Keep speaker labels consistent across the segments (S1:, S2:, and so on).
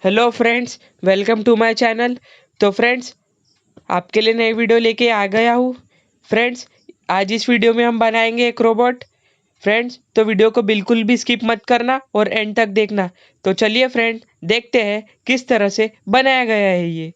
S1: Hello friends, welcome to my channel. तो friends, आपके लिए नई वीडियो लेके आ गया हूँ। फ्रेंड्स, आज इस वीडियो में हम बनाएंगे एक रोबोट। फ्रेंड्स, तो वीडियो को बिल्कुल भी स्किप मत करना और एंड तक देखना। तो चलिए फ्रेंड्स, देखते हैं किस तरह से बनाया गया है ये।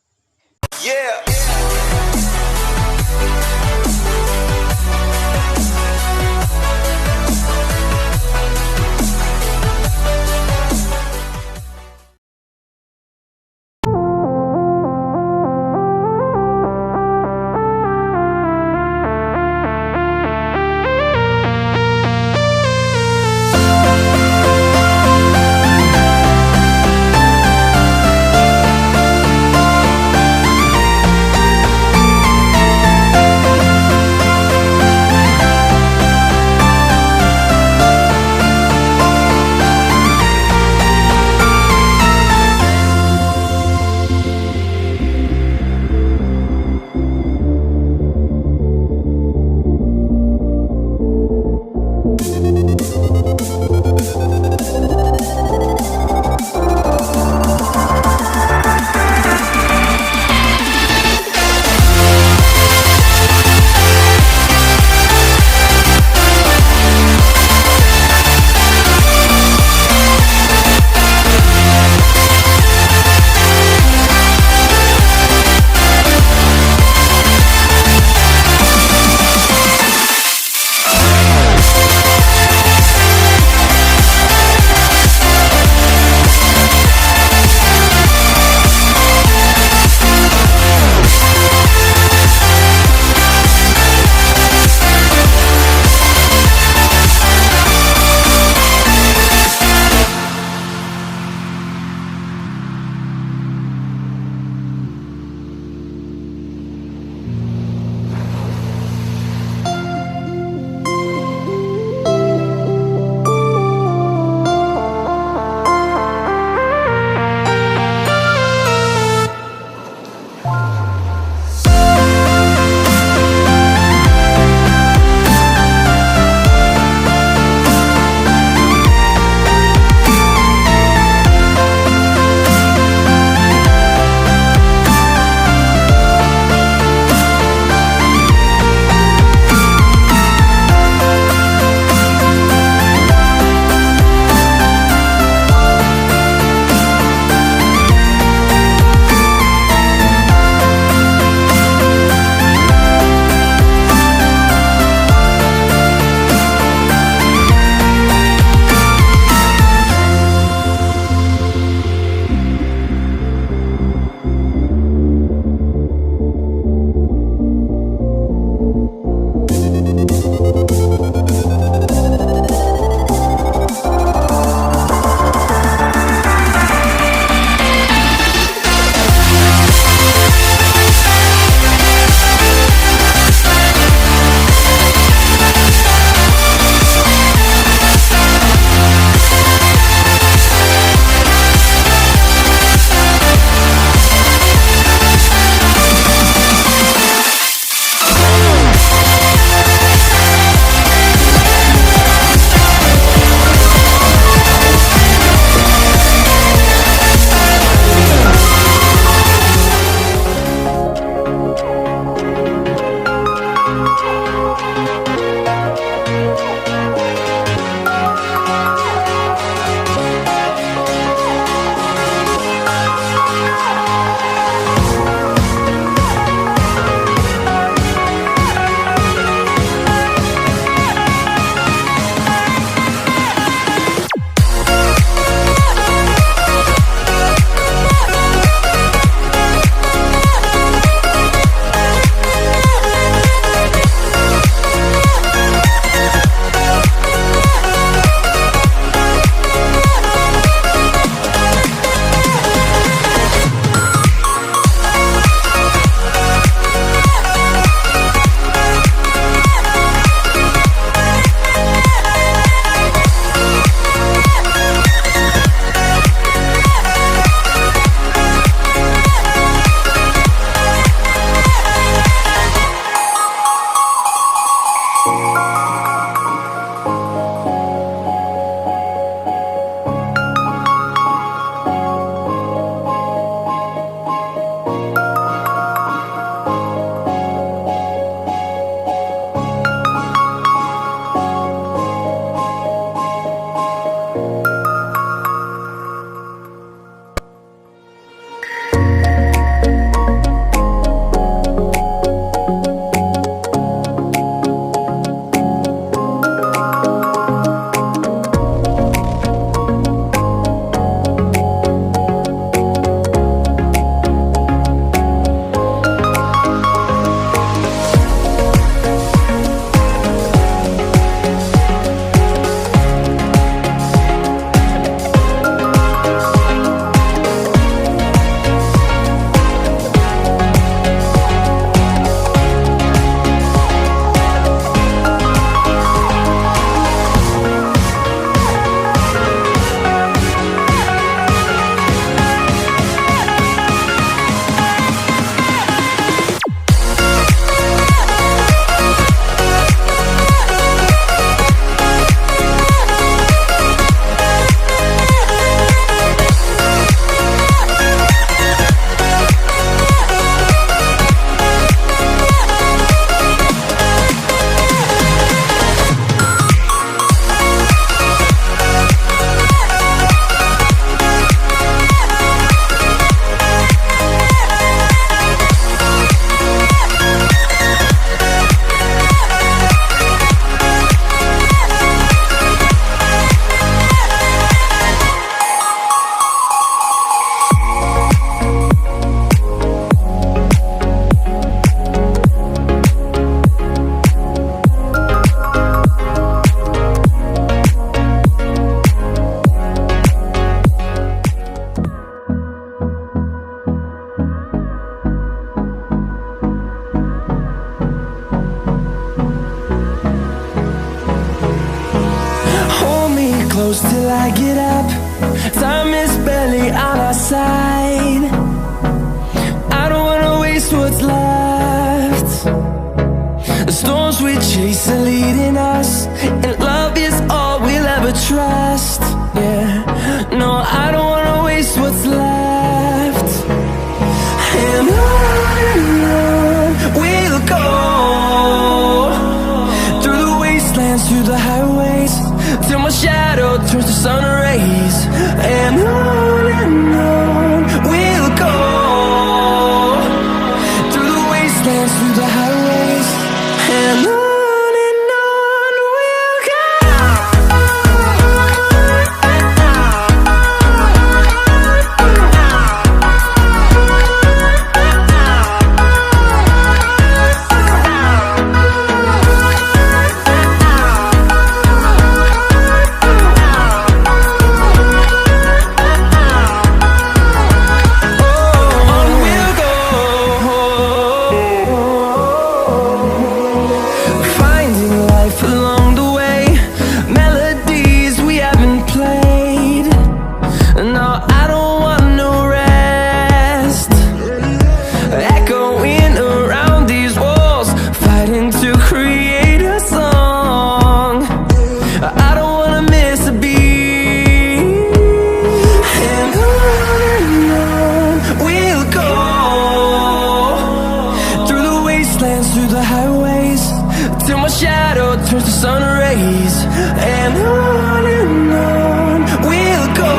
S2: get up. Time is barely on our side. I don't wanna waste what's left. The storms we chase are leading us, and love is all we'll ever trust. Yeah, no, I don't wanna waste what's left. And on we'll go, through the wastelands, through the highways, till my shadow turns to sun rays. And on we'll go, through the wastelands, through the highways, and on we'll go. Through the highways, till my shadow turns to sun rays. And on we'll go,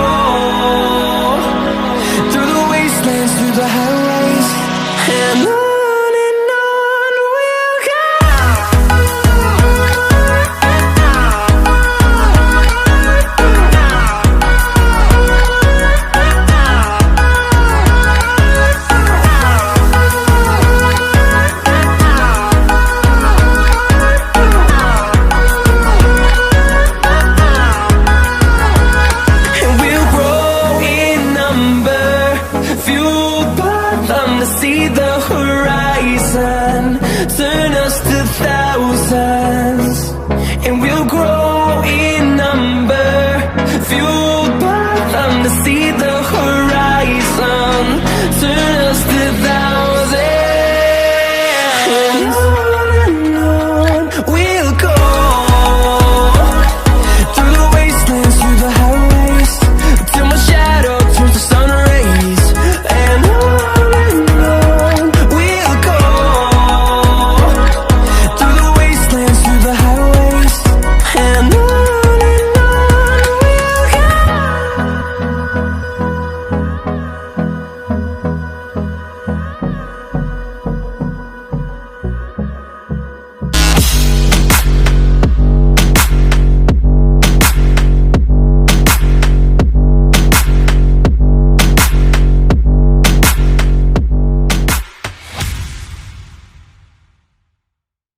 S2: through the wastelands, through the highways, and on we'll go. See the horizon.